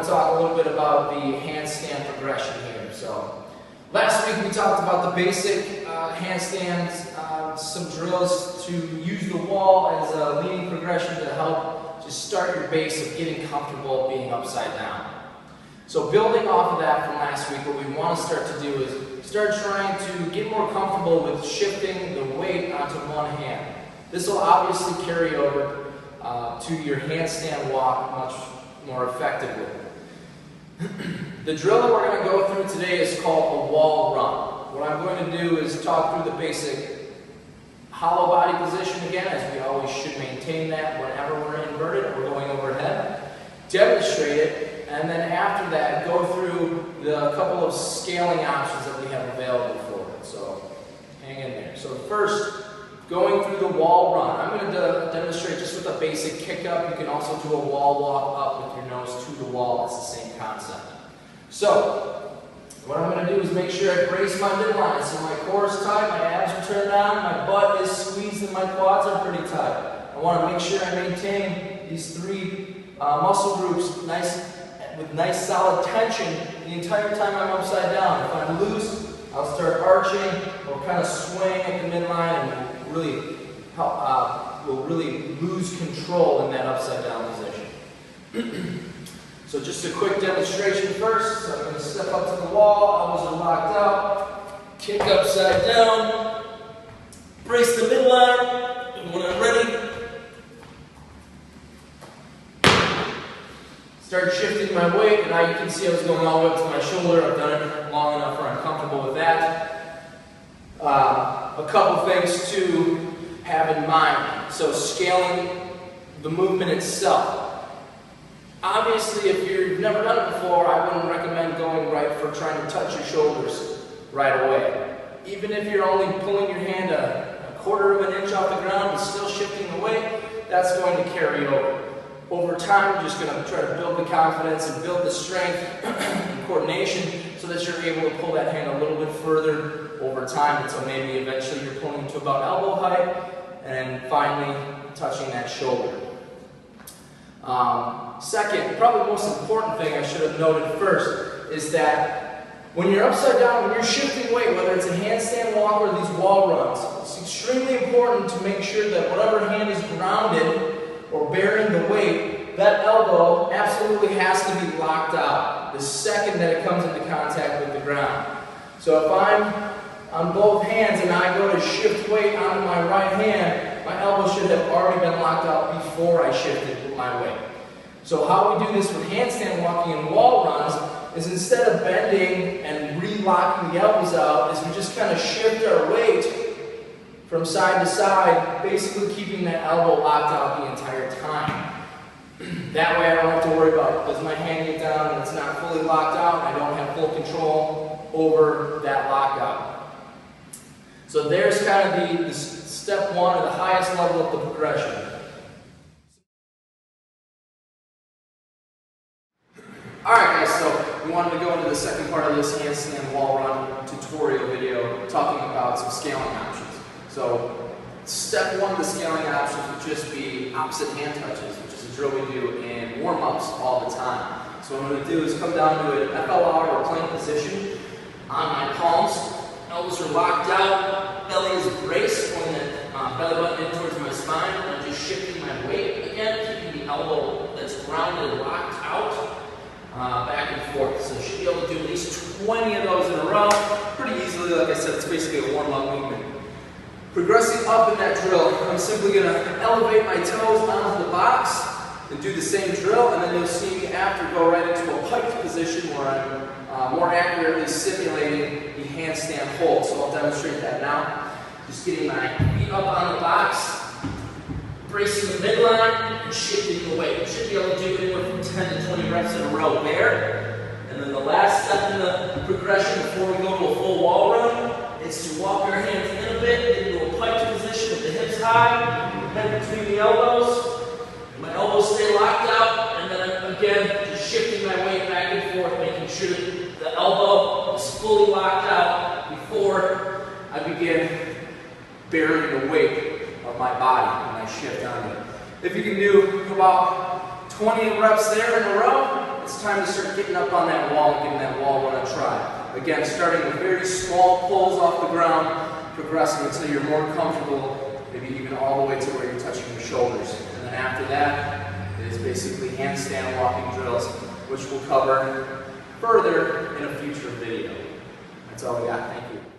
to talk a little bit about the handstand progression here. So, last week we talked about the basic handstands, some drills to use the wall as a leading progression to help just start your base of getting comfortable being upside down. So building off of that from last week, what we want to start to do is start trying to get more comfortable with shifting the weight onto one hand. This will obviously carry over to your handstand walk much more effectively. The drill that we're going to go through today is called a wall run. What I'm going to do is talk through the basic hollow body position again, as we always should maintain that whenever we're inverted or going overhead. Demonstrate it, and then after that, go through the couple of scaling options that we have available for it. So hang in there. So first, going through the wall run. I'm going to demonstrate just with a basic kick up. You can also do a wall walk up with your nose to the wall. It's the same concept. So what I'm going to do is make sure I brace my midline. So my core is tight, my abs are turned down, my butt is squeezed, and my quads are pretty tight. I want to make sure I maintain these three muscle groups with nice solid tension the entire time I'm upside down. If I'm loose, I'll start arching or kind of swaying at the midline and really will really lose control in that upside down position. So just a quick demonstration first. So I'm going to step up to the wall, elbows are locked out, kick upside down, brace the midline, and when I'm ready, start shifting my weight. And now you can see I was going all the way up to my shoulder. I've done it long enough where I'm comfortable with that. A couple things to have in mind. So scaling the movement itself. Obviously, if you've never done it before, I wouldn't recommend going right for trying to touch your shoulders right away. Even if you're only pulling your hand a quarter of an inch off the ground and still shifting the weight, that's going to carry over. Over time, you're just going to try to build the confidence and build the strength and coordination so that you're able to pull that hand a little bit further over time until maybe eventually you're pulling to about elbow height and finally touching that shoulder. Second, probably the most important thing I should have noted first is that when you're upside down, when you're shifting weight, whether it's a handstand walk or these wall runs, it's extremely important to make sure that whatever hand is grounded or bearing the weight, that elbow absolutely has to be locked out the second that it comes into contact with the ground. So if I'm on both hands and I go to shift weight onto my right hand, my elbow should have already been locked out before I shifted my weight. So how we do this with handstand walking and wall runs is instead of bending and re-locking the elbows out, is we just kind of shift our weight from side to side, basically keeping that elbow locked out the entire time. That way I don't have to worry about, does my hand get down and it's not fully locked out, I don't have full control over that lockout. So there's kind of the step one, or the highest level of the progression. Alright guys, so we wanted to go into the second part of this handstand wall run tutorial video talking about some scaling options. So step one of the scaling options would just be opposite hand touches, which is a drill we do in warm-ups all the time. So what I'm going to do is come down to an FLR or plank position on my palms, elbows are locked out, belly is braced, pulling that belly button in towards my spine, and I'm just shifting my weight again, keeping the elbow that's grounded and locked out. Back and forth. So you should be able to do at least 20 of those in a row pretty easily. Like I said, it's basically a warm-up movement. Progressing up in that drill, I'm simply going to elevate my toes onto the box and do the same drill, and then you'll see me after go right into a piked position where I'm more accurately simulating the handstand hold. So I'll demonstrate that now. Just getting my feet up on the box, bracing the midline, and shifting the weight. You should be able to do anywhere from 10 to 20 reps in a row there. And then the last step in the progression before we go to a full wall run is to walk your hands in a bit, get into a piked position with the hips high, head between the elbows. My elbows stay locked out, and then again, just shifting my weight back and forth, making sure that the elbow is fully locked out before I begin bearing the weight of my body when I shift on it. If you can do about 20 reps there in a row, it's time to start getting up on that wall and getting that wall run a try. Again, starting with very small pulls off the ground, progressing until you're more comfortable, maybe even all the way to where you're touching your shoulders. And then after that is basically handstand walking drills, which we'll cover further in a future video. That's all we got. Thank you.